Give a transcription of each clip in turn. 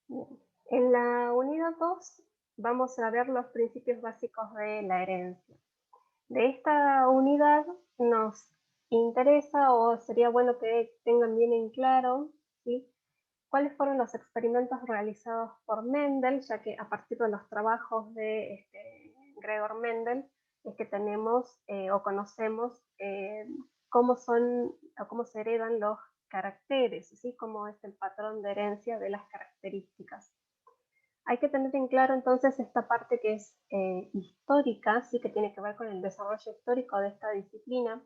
Bien. En la unidad 2 vamos a ver los principios básicos de la herencia. De esta unidad nos interesa o sería bueno que tengan bien en claro, ¿sí?, cuáles fueron los experimentos realizados por Mendel, ya que a partir de los trabajos de Gregor Mendel es que tenemos o conocemos cómo son o cómo se heredan los caracteres, ¿sí?, cómo es el patrón de herencia de las características. Hay que tener en claro entonces esta parte que es histórica, sí, que tiene que ver con el desarrollo histórico de esta disciplina.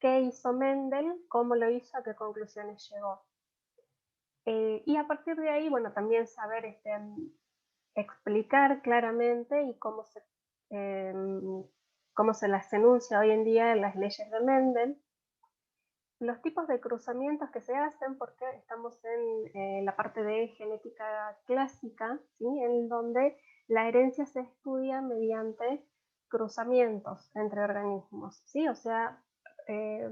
¿Qué hizo Mendel? ¿Cómo lo hizo? ¿A qué conclusiones llegó? Y a partir de ahí, bueno, también saber explicar claramente y cómo se las enuncia hoy en día en las leyes de Mendel, los tipos de cruzamientos que se hacen, porque estamos en la parte de genética clásica, ¿sí?, en donde la herencia se estudia mediante cruzamientos entre organismos, ¿sí? O sea, eh,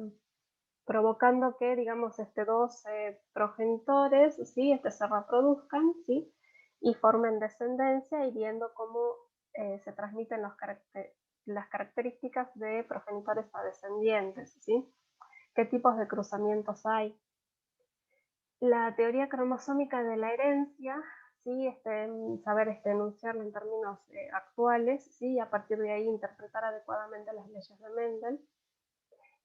provocando que, digamos, dos progenitores, ¿sí?, se reproduzcan, ¿sí?, y formen descendencia y viendo cómo se transmiten las características de progenitores a descendientes, ¿sí? ¿Qué tipos de cruzamientos hay? La teoría cromosómica de la herencia, ¿sí?, saber enunciarla en términos actuales, ¿sí?, y a partir de ahí interpretar adecuadamente las leyes de Mendel.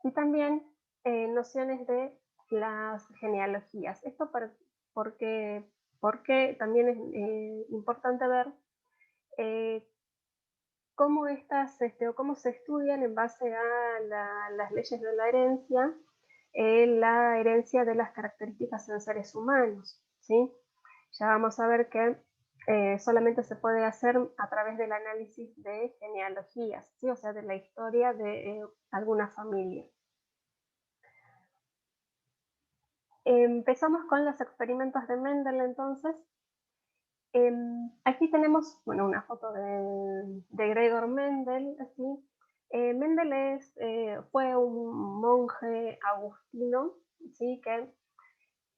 Y también nociones de las genealogías. Esto porque, porque también es importante ver eh, cómo o cómo se estudian en base a las leyes de la herencia de las características en seres humanos, ¿sí? Ya vamos a ver que solamente se puede hacer a través del análisis de genealogías, ¿sí? O sea, de la historia de alguna familia. Empezamos con los experimentos de Mendel entonces. Aquí tenemos, bueno, una foto de Gregor Mendel, así. Mendel fue un monje agustino, ¿sí?, que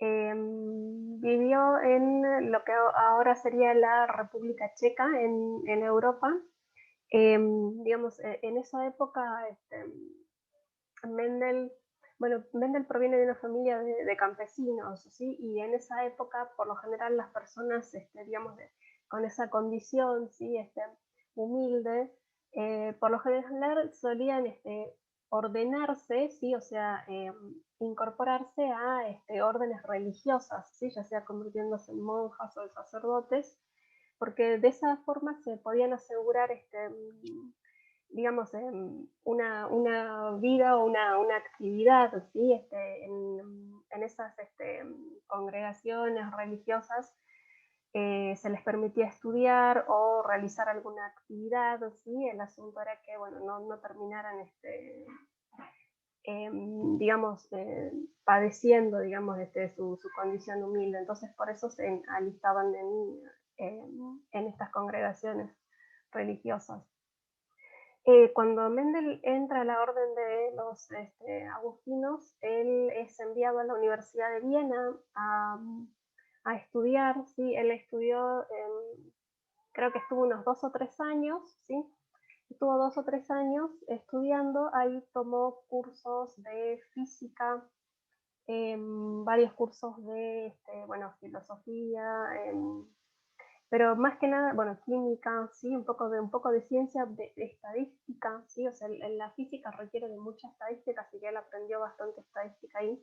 vivió en lo que ahora sería la República Checa en Europa. Digamos, en esa época Mendel, bueno, Mendel proviene de una familia de campesinos, ¿sí? Y en esa época, por lo general, las personas, digamos, con esa condición, ¿sí?, humilde, por lo general solían ordenarse, ¿sí? O sea, incorporarse a órdenes religiosas, ¿sí?, ya sea convirtiéndose en monjas o en sacerdotes, porque de esa forma se podían asegurar digamos, una vida o una actividad, ¿sí?, en esas congregaciones religiosas se les permitía estudiar o realizar alguna actividad, ¿sí? El asunto era que, bueno, no terminaran, digamos, padeciendo, digamos, su condición humilde. Entonces, por eso se alistaban en estas congregaciones religiosas. Cuando Mendel entra a la orden de los agustinos, él es enviado a la Universidad de Viena a estudiar, ¿sí? Él estudió, creo que estuvo unos 2 o 3 años, ¿sí? Estuvo 2 o 3 años estudiando, ahí tomó cursos de física, varios cursos de, bueno, filosofía, pero más que nada, bueno, química, sí, un poco de ciencia, de estadística, sí, o sea, la física requiere de mucha estadística, así que él aprendió bastante estadística ahí.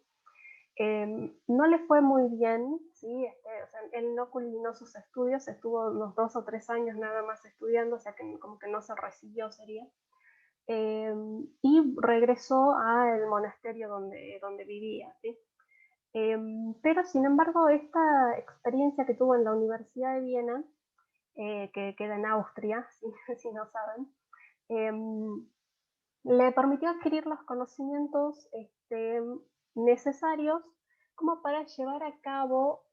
No le fue muy bien, sí, o sea, él no culminó sus estudios, estuvo unos 2 o 3 años nada más estudiando, o sea, que como que no se recibió sería. Y regresó al monasterio donde vivía, ¿sí? Pero sin embargo, esta experiencia que tuvo en la Universidad de Viena, que queda en Austria, si no saben, le permitió adquirir los conocimientos necesarios como para llevar a cabo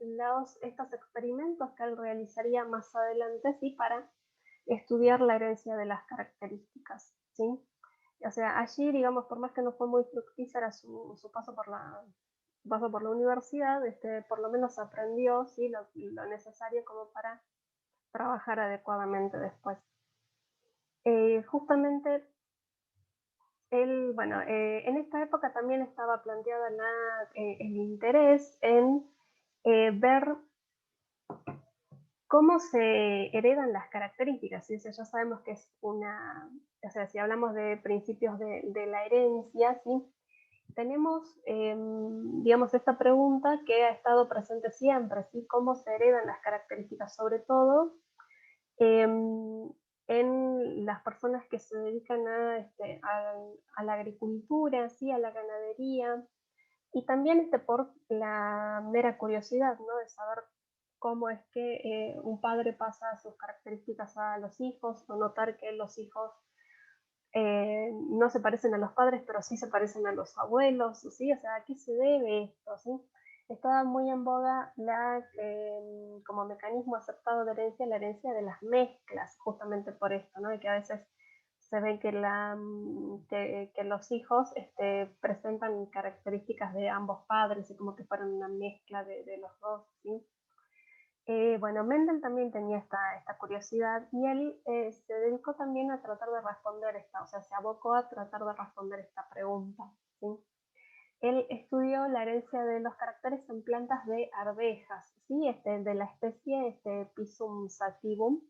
estos experimentos que él realizaría más adelante, ¿sí?, para estudiar la herencia de las características, ¿sí? O sea, allí, digamos, por más que no fue muy fructífera su paso pasó por la universidad, por lo menos aprendió, ¿sí? Lo necesario como para trabajar adecuadamente después. Justamente él, bueno, en esta época también estaba planteada el interés en ver cómo se heredan las características. ¿Sí? O sea, ya sabemos que es una, o sea, si hablamos de principios de la herencia, ¿sí? Tenemos, digamos, esta pregunta que ha estado presente siempre, ¿sí? ¿Cómo se heredan las características? Sobre todo en las personas que se dedican a la agricultura, ¿sí? A la ganadería, y también por la mera curiosidad, ¿no? De saber cómo es que un padre pasa sus características a los hijos, o notar que los hijos no se parecen a los padres, pero sí se parecen a los abuelos, ¿sí? O sea, ¿a qué se debe esto, sí? Estaba muy en boga como mecanismo aceptado de herencia, la herencia de las mezclas, justamente por esto, ¿no? De que a veces se ve que los hijos presentan características de ambos padres y como que fueran una mezcla de los dos, ¿sí? Bueno, Mendel también tenía esta curiosidad y él se dedicó también a tratar de responder o sea, se abocó a tratar de responder esta pregunta, ¿sí? Él estudió la herencia de los caracteres en plantas de arvejas, ¿sí? De la especie Pisum sativum,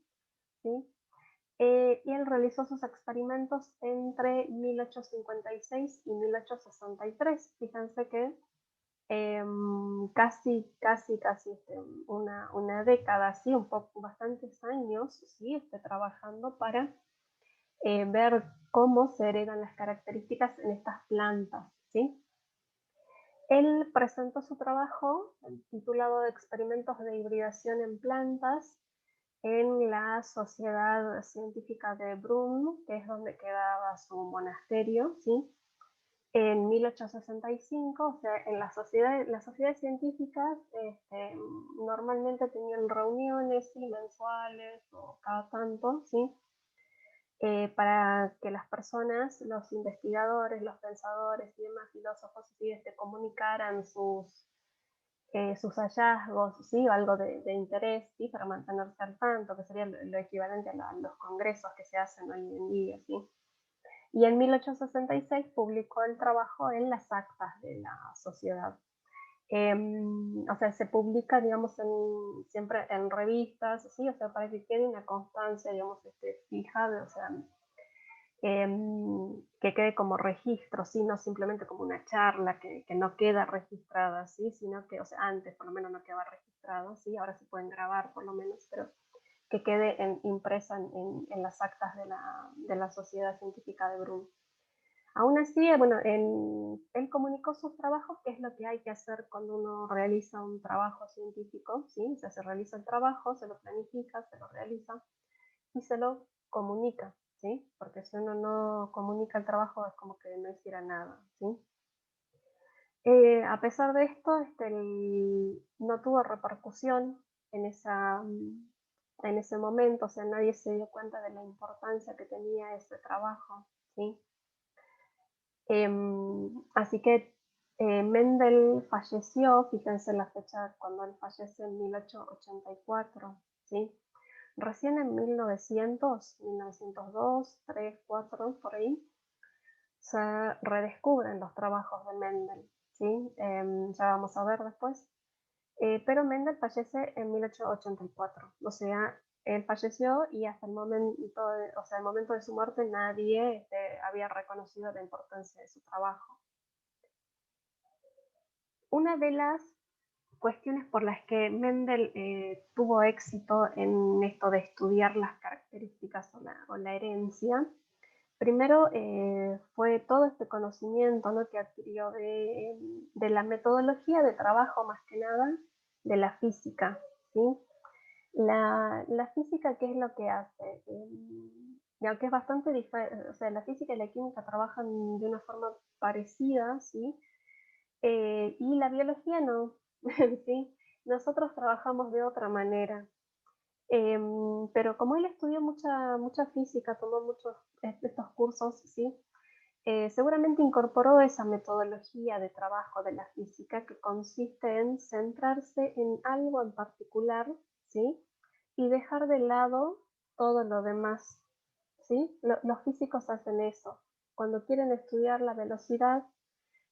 ¿sí? Y él realizó sus experimentos entre 1856 y 1863. Fíjense que casi una década, sí, un poco, bastantes años, sí, trabajando para ver cómo se heredan las características en estas plantas, ¿sí? Él presentó su trabajo titulado Experimentos de hibridación en plantas en la Sociedad Científica de Brunn, que es donde quedaba su monasterio, ¿sí? En 1865, o sea, en las sociedades científicas normalmente tenían reuniones, ¿sí? Mensuales o cada tanto, ¿sí? Para que las personas, los investigadores, los pensadores y demás filósofos, ¿sí? Comunicaran sus hallazgos, ¿sí? O algo de interés, ¿sí? Para mantenerse al tanto, que sería lo equivalente a los congresos que se hacen hoy en día, ¿sí? Y en 1866 publicó el trabajo en las actas de la sociedad. O sea, se publica, digamos, siempre en revistas, ¿sí? O sea, para que quede una constancia, digamos, fija, o sea, que quede como registro, ¿sí? No simplemente como una charla que no queda registrada, ¿sí? Sino que, o sea, antes por lo menos no quedaba registrado, ¿sí? Ahora se pueden grabar por lo menos, pero que quede impresa en las actas de la Sociedad Científica de Brunn. Aún así, bueno, él comunicó sus trabajos, que es lo que hay que hacer cuando uno realiza un trabajo científico, ¿sí? O sea, se realiza el trabajo, se lo planifica, se lo realiza y se lo comunica, ¿sí? Porque si uno no comunica el trabajo es como que no hiciera nada, ¿sí? A pesar de esto, no tuvo repercusión en, en ese momento, o sea, nadie se dio cuenta de la importancia que tenía ese trabajo, ¿sí? Así que Mendel falleció, fíjense la fecha cuando él fallece en 1884, ¿sí? Recién en 1902, 3, 4, por ahí, se redescubren los trabajos de Mendel, ¿sí? Ya vamos a ver después. Pero Mendel fallece en 1884, o sea, él falleció y hasta el momento o sea, el momento de su muerte nadie había reconocido la importancia de su trabajo. Una de las cuestiones por las que Mendel tuvo éxito en esto de estudiar las características o la herencia, primero fue todo este conocimiento, ¿no? Que adquirió de la metodología de trabajo más que nada de la física, ¿sí? La física, ¿qué es lo que hace? Y aunque es bastante diferente, o sea, la física y la química trabajan de una forma parecida, ¿sí? Y la biología no, ¿sí? Nosotros trabajamos de otra manera. Pero como él estudió mucha física, tomó muchos estos cursos, ¿sí? seguramente incorporó esa metodología de trabajo de la física que consiste en centrarse en algo en particular, ¿sí? Y dejar de lado todo lo demás, ¿sí? Los físicos hacen eso. Cuando quieren estudiar la velocidad,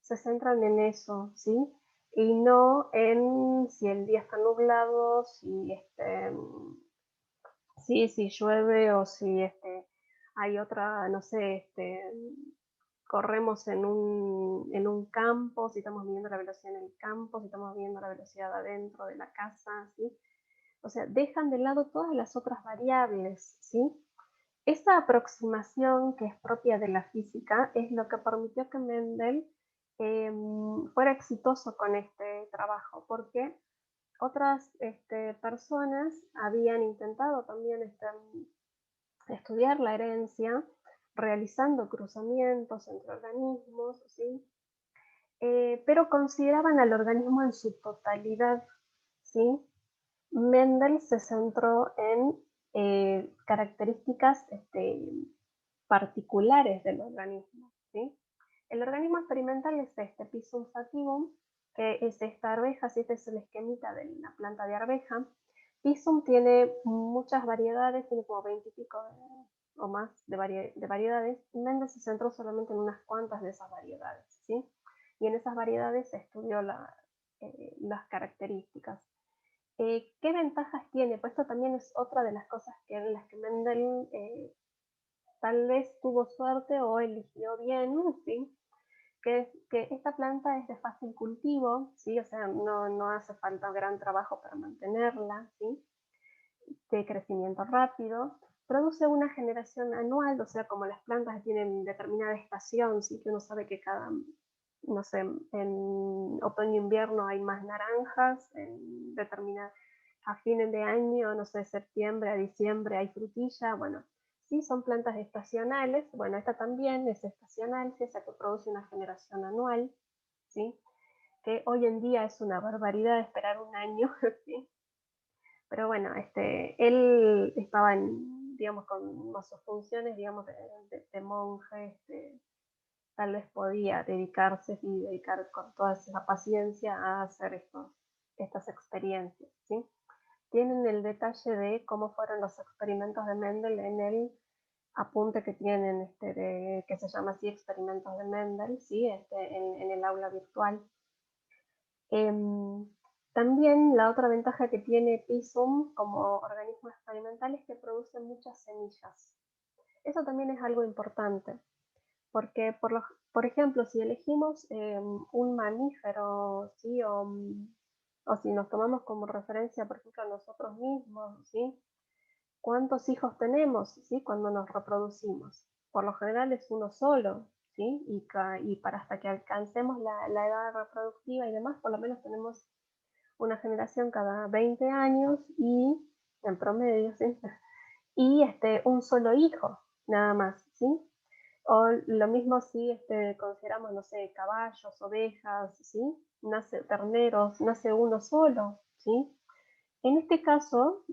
se centran en eso, ¿sí? Y no en si el día está nublado, si llueve o si hay otra, no sé, corremos en un campo, si estamos midiendo la velocidad en el campo, si estamos midiendo la velocidad adentro de la casa, ¿sí? O sea, dejan de lado todas las otras variables, ¿sí? Esa aproximación que es propia de la física es lo que permitió que Mendel fuera exitoso con este trabajo, porque otras personas habían intentado también estudiar la herencia realizando cruzamientos entre organismos, ¿sí? Pero consideraban al organismo en su totalidad, ¿sí? Mendel se centró en características particulares del organismo, ¿sí? El organismo experimental es este Pisum sativum, que es esta arveja, si este es el esquemita de la planta de arveja. Pisum tiene muchas variedades, tiene como 20 y pico o más de variedades, y Mendel se centró solamente en unas cuantas de esas variedades, ¿sí? Y en esas variedades estudió las características. ¿Qué ventajas tiene? Pues esto también es otra de las cosas en las que Mendel tal vez tuvo suerte o eligió bien, ¿sí? Que esta planta es de fácil cultivo, ¿sí? O sea, no hace falta gran trabajo para mantenerla, ¿sí? De crecimiento rápido, produce una generación anual, o sea, como las plantas tienen determinada estación, ¿sí? Que uno sabe que cada, no sé, en otoño-invierno hay más naranjas, a fines de año, no sé, septiembre a diciembre hay frutilla, bueno, sí, son plantas estacionales, bueno, esta también es estacional, sí, o sea que produce una generación anual, ¿sí? Que hoy en día es una barbaridad esperar un año, ¿sí? Pero bueno, él estaba digamos, con sus funciones, digamos, de monje, tal vez podía dedicarse y dedicar con toda esa paciencia a hacer estas experiencias, ¿sí? Tienen el detalle de cómo fueron los experimentos de Mendel en el apunte que tienen, que se llama así Experimentos de Mendel, ¿sí? En el aula virtual. También la otra ventaja que tiene Pisum como organismo experimental es que produce muchas semillas. Eso también es algo importante, porque por ejemplo, si elegimos un mamífero, ¿sí? O si nos tomamos como referencia, por ejemplo, a nosotros mismos, ¿sí? ¿Cuántos hijos tenemos, ¿sí? Cuando nos reproducimos? Por lo general es uno solo, ¿sí? Y para hasta que alcancemos la edad reproductiva y demás, por lo menos tenemos una generación cada 20 años y en promedio, ¿sí? Y un solo hijo, nada más, ¿sí? O lo mismo si consideramos, no sé, caballos, ovejas, ¿sí? Nace terneros, nace uno solo, ¿sí? En este caso,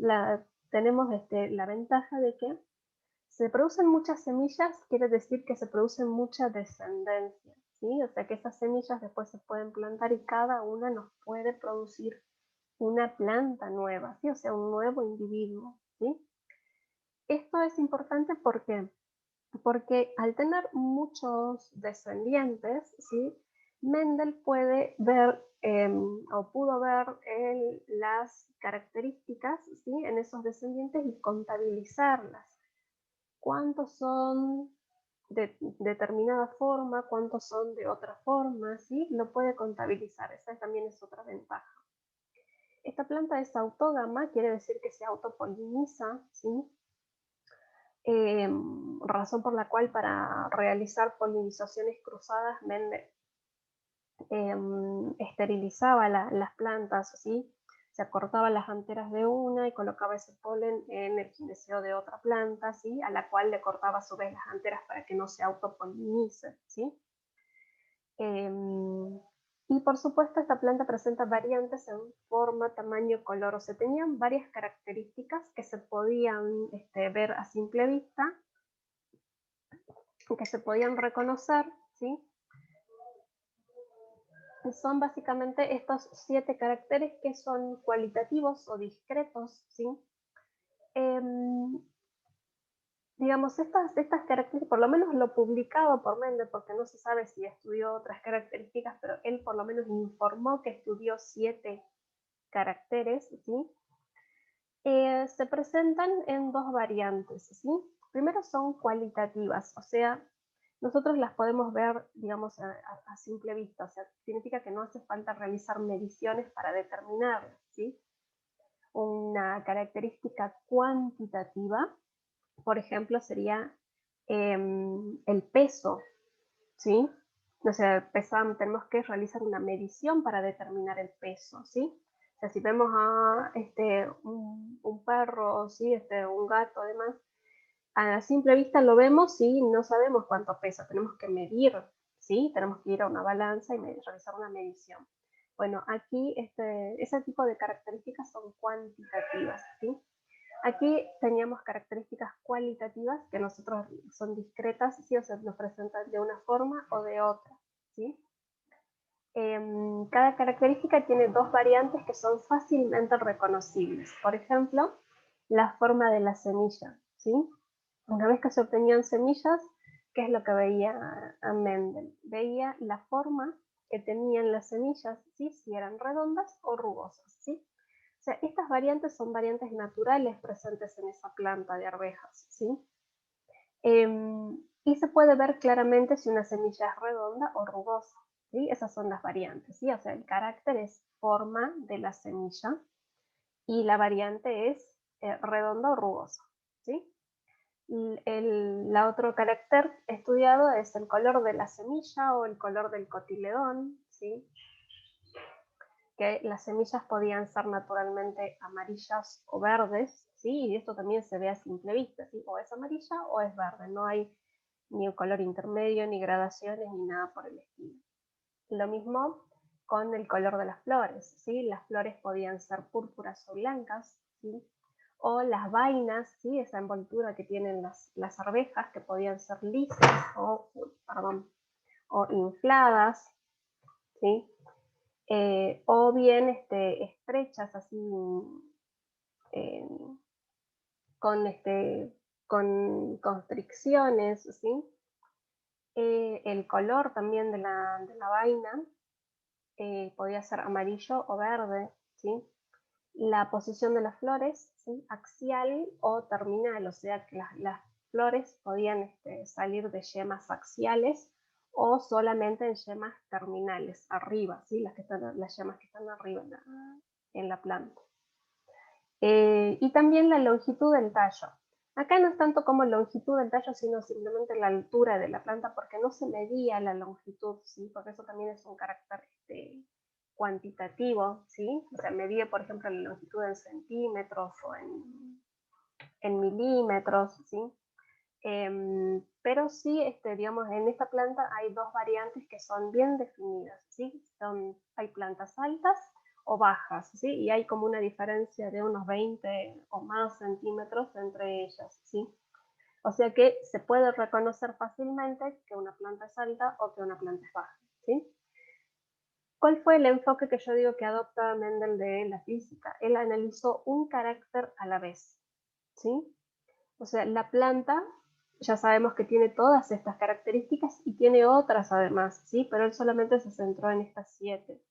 tenemos la ventaja de que se producen muchas semillas, quiere decir que se produce mucha descendencia, ¿sí? O sea que esas semillas después se pueden plantar y cada una nos puede producir una planta nueva, ¿sí? O sea, un nuevo individuo, ¿sí? Esto es importante porque al tener muchos descendientes, ¿sí? Mendel puede ver o pudo ver las características, ¿sí? En esos descendientes y contabilizarlas. ¿Cuántos son de determinada forma? ¿Cuántos son de otra forma? ¿Sí? Lo puede contabilizar. Esa también es otra ventaja. Esta planta es autógama, quiere decir que se autopoliniza, ¿sí? Razón por la cual para realizar polinizaciones cruzadas Mendel esterilizaba las plantas, ¿sí? Se cortaba las anteras de una y colocaba ese polen en el gineceo de otra planta, ¿sí? A la cual le cortaba a su vez las anteras para que no se autopolinice, ¿sí? Y por supuesto esta planta presenta variantes en forma, tamaño, color, o sea, tenían varias características que se podían ver a simple vista que se podían reconocer, ¿sí? Son básicamente estos 7 caracteres que son cualitativos o discretos, ¿sí? Digamos, estas características, por lo menos lo publicado por Mendel, porque no se sabe si estudió otras características, pero él por lo menos informó que estudió 7 caracteres, ¿sí? Se presentan en 2 variantes, ¿sí? Primero son cualitativas, o sea, nosotros las podemos ver, digamos, a simple vista, o sea, significa que no hace falta realizar mediciones para determinarlas, ¿sí? Una característica cuantitativa, por ejemplo, sería el peso, ¿sí? O sea, tenemos que realizar una medición para determinar el peso, ¿sí? O sea, si vemos a un perro, ¿sí? Un gato, además, a simple vista lo vemos y no sabemos cuánto pesa, tenemos que medir, ¿sí? Tenemos que ir a una balanza y realizar una medición. Bueno, aquí ese tipo de características son cuantitativas, ¿sí? Aquí teníamos características cualitativas que nosotros son discretas, ¿sí? O sea, nos presentan de una forma o de otra, ¿sí? Cada característica tiene 2 variantes que son fácilmente reconocibles. Por ejemplo, la forma de la semilla, ¿sí? Una vez que se obtenían semillas, ¿qué es lo que veía a Mendel? Veía la forma que tenían las semillas, ¿sí? Si eran redondas o rugosas, ¿sí? O sea, estas variantes son variantes naturales presentes en esa planta de arvejas, ¿sí? Y se puede ver claramente si una semilla es redonda o rugosa, ¿sí? Esas son las variantes, ¿sí? O sea, el carácter es forma de la semilla y la variante es redonda o rugosa, ¿sí? La otro carácter estudiado es el color de la semilla o el color del cotiledón, ¿sí? Que las semillas podían ser naturalmente amarillas o verdes, ¿sí? Y esto también se ve a simple vista, ¿sí? O es amarilla o es verde, no hay ni un color intermedio, ni gradaciones, ni nada por el estilo. Lo mismo con el color de las flores, ¿sí? Las flores podían ser púrpuras o blancas, ¿sí? O las vainas, ¿sí? Esa envoltura que tienen las arvejas, que podían ser lisas o infladas, ¿sí? O bien estrechas, así, eh, con, con constricciones, ¿sí? El color también de la vaina podía ser amarillo o verde, ¿sí? La posición de las flores, ¿sí? Axial o terminal, o sea que las flores podían salir de yemas axiales o solamente en yemas terminales, arriba, ¿sí? Las yemas que están arriba en la planta. Y también la longitud del tallo. Acá no es tanto como longitud del tallo, sino simplemente la altura de la planta, porque no se medía la longitud, ¿sí? Porque eso también es un carácter cuantitativo, ¿sí? O sea, medía, por ejemplo, la longitud en centímetros o en milímetros, ¿sí? Pero sí, digamos, en esta planta hay 2 variantes que son bien definidas, ¿sí? Hay plantas altas o bajas, ¿sí? Y hay como una diferencia de unos 20 o más centímetros entre ellas, ¿sí? O sea que se puede reconocer fácilmente que una planta es alta o que una planta es baja, ¿sí? ¿Cuál fue el enfoque que yo digo que adopta Mendel de la física? Él analizó un carácter a la vez, ¿sí? O sea, la planta ya sabemos que tiene todas estas características y tiene otras además, ¿sí? Pero él solamente se centró en estas 7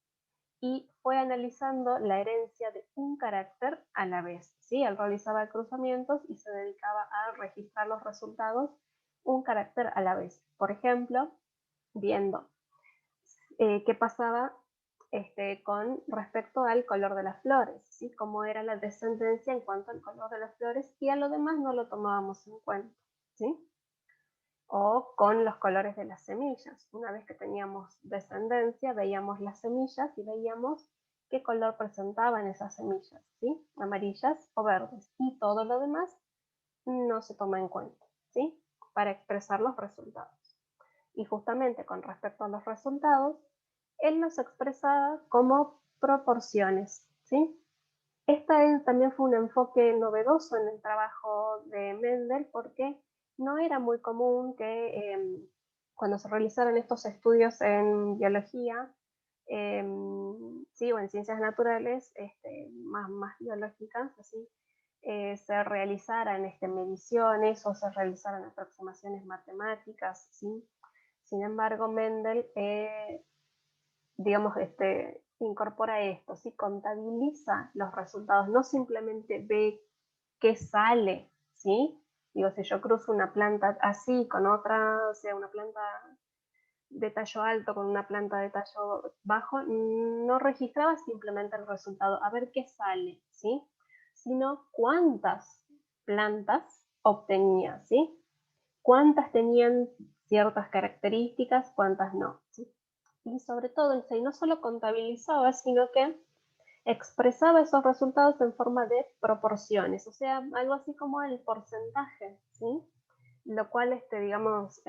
y fue analizando la herencia de un carácter a la vez, ¿sí? Él realizaba cruzamientos y se dedicaba a registrar los resultados un carácter a la vez. Por ejemplo, viendo qué pasaba con respecto al color de las flores, ¿sí? Cómo era la descendencia en cuanto al color de las flores y a lo demás no lo tomábamos en cuenta, ¿sí? O con los colores de las semillas. Una vez que teníamos descendencia, veíamos las semillas y veíamos qué color presentaban esas semillas, ¿sí? Amarillas o verdes. Y todo lo demás no se toma en cuenta, ¿sí? Para expresar los resultados. Y justamente con respecto a los resultados, él los expresaba como proporciones, ¿sí? Esta también fue un enfoque novedoso en el trabajo de Mendel porque no era muy común que cuando se realizaran estos estudios en biología, sí, o en ciencias naturales, más biológicas, así, se realizaran mediciones o se realizaran aproximaciones matemáticas, ¿sí? Sin embargo, Mendel, digamos, incorpora esto, ¿sí? Contabiliza los resultados, no simplemente ve qué sale, ¿sí? Digo, si yo cruzo una planta así con otra, o sea, una planta de tallo alto con una planta de tallo bajo, no registraba simplemente el resultado, a ver qué sale, ¿sí? Sino cuántas plantas obtenía, ¿sí? Cuántas tenían ciertas características, cuántas no, ¿sí? Y sobre todo, no solo contabilizaba, sino que expresaba esos resultados en forma de proporciones, o sea, algo así como el porcentaje, ¿sí? Lo cual, digamos,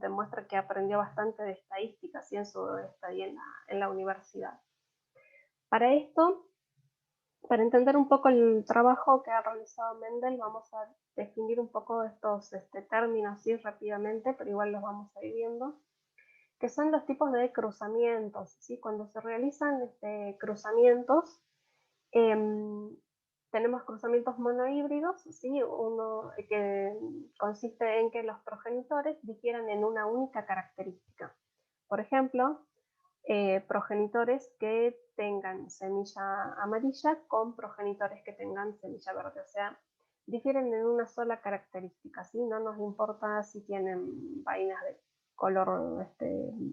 demuestra que aprendió bastante de estadística, ¿sí? En su estadía en la universidad. Para esto, para entender un poco el trabajo que ha realizado Mendel, vamos a definir un poco estos términos, ¿sí? Rápidamente, pero igual los vamos a ir viendo, que son los tipos de cruzamientos, ¿sí? Cuando se realizan cruzamientos, tenemos cruzamientos monohíbridos, ¿sí? Uno que consiste en que los progenitores difieran en una única característica. Por ejemplo, progenitores que tengan semilla amarilla con progenitores que tengan semilla verde, o sea, difieren en una sola característica, ¿sí? No nos importa si tienen vainas de color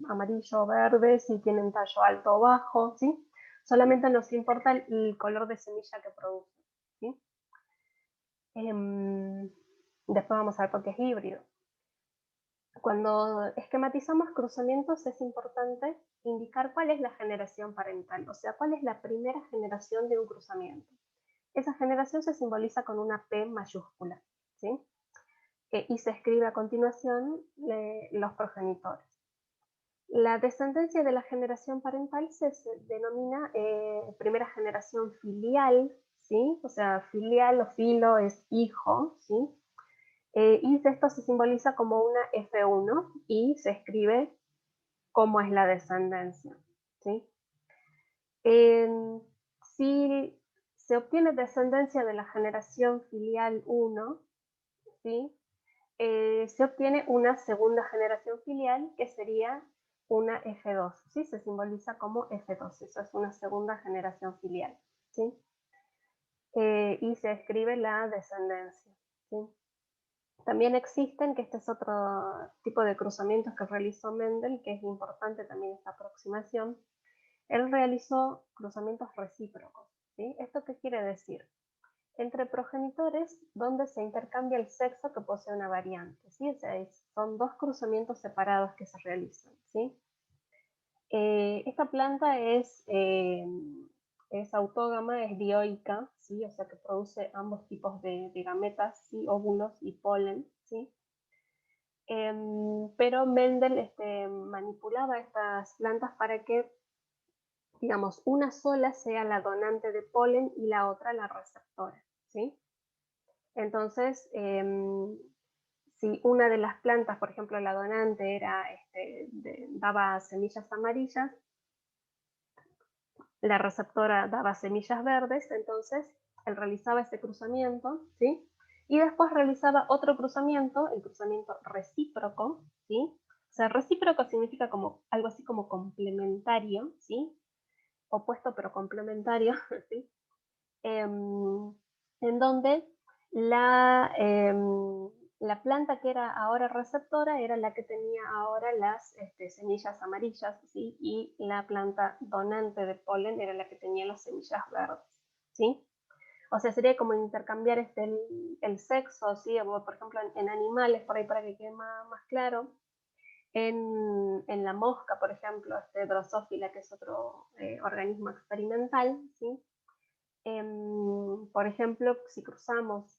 amarillo o verde, si tienen tallo alto o bajo, ¿sí? Solamente nos importa el color de semilla que producen, ¿sí? Después vamos a ver por qué es híbrido. Cuando esquematizamos cruzamientos es importante indicar cuál es la generación parental, o sea, cuál es la primera generación de un cruzamiento. Esa generación se simboliza con una P mayúscula, ¿sí? Y se escribe a continuación los progenitores. La descendencia de la generación parental se denomina primera generación filial, ¿sí? O sea, filial o filo es hijo, ¿sí? Y esto se simboliza como una F1 y se escribe cómo es la descendencia, ¿sí? Si se obtiene descendencia de la generación filial 1, ¿sí? Se obtiene una segunda generación filial que sería una F2, ¿sí? Se simboliza como F2, eso es una segunda generación filial, ¿sí? Y se escribe la descendencia, ¿sí? También existen, que este es otro tipo de cruzamientos que realizó Mendel, que es importante también esta aproximación. Él realizó cruzamientos recíprocos, ¿sí? ¿Esto qué quiere decir? Entre progenitores donde se intercambia el sexo que posee una variante, ¿sí? O sea, son dos cruzamientos separados que se realizan, ¿sí? Esta planta es autógama, es dioica, ¿sí? O sea que produce ambos tipos de gametas, ¿sí? Óvulos y polen, ¿sí? Pero Mendel manipulaba estas plantas para que, digamos, una sola sea la donante de polen y la otra la receptora, ¿sí? Entonces, si una de las plantas, por ejemplo, la donante daba semillas amarillas, la receptora daba semillas verdes, entonces él realizaba ese cruzamiento, ¿sí? Y después realizaba otro cruzamiento, el cruzamiento recíproco, ¿sí? O sea, recíproco significa como algo así como complementario, ¿sí? Opuesto pero complementario, ¿sí? En donde la planta que era ahora receptora era la que tenía ahora las semillas amarillas, ¿sí? Y la planta donante de polen era la que tenía las semillas verdes, ¿sí? O sea, sería como intercambiar el sexo, ¿sí? O, por ejemplo, en animales, por ahí para que quede más claro. En la mosca, por ejemplo, Drosófila, que es otro organismo experimental, ¿sí? Por ejemplo, si cruzamos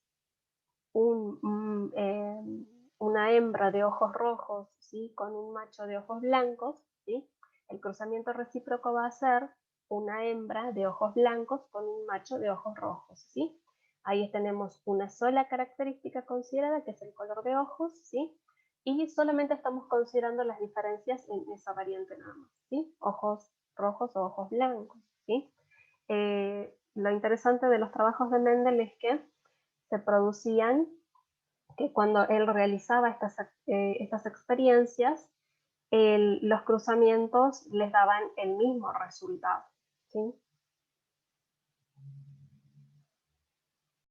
una hembra de ojos rojos, ¿sí? Con un macho de ojos blancos, ¿sí? El cruzamiento recíproco va a ser una hembra de ojos blancos con un macho de ojos rojos, ¿sí? Ahí tenemos una sola característica considerada, que es el color de ojos, ¿sí? Y solamente estamos considerando las diferencias en esa variante nada más, ¿sí? Ojos rojos o ojos blancos, ¿sí? Lo interesante de los trabajos de Mendel es que se producían, que cuando él realizaba estas experiencias, los cruzamientos les daban el mismo resultado, ¿sí?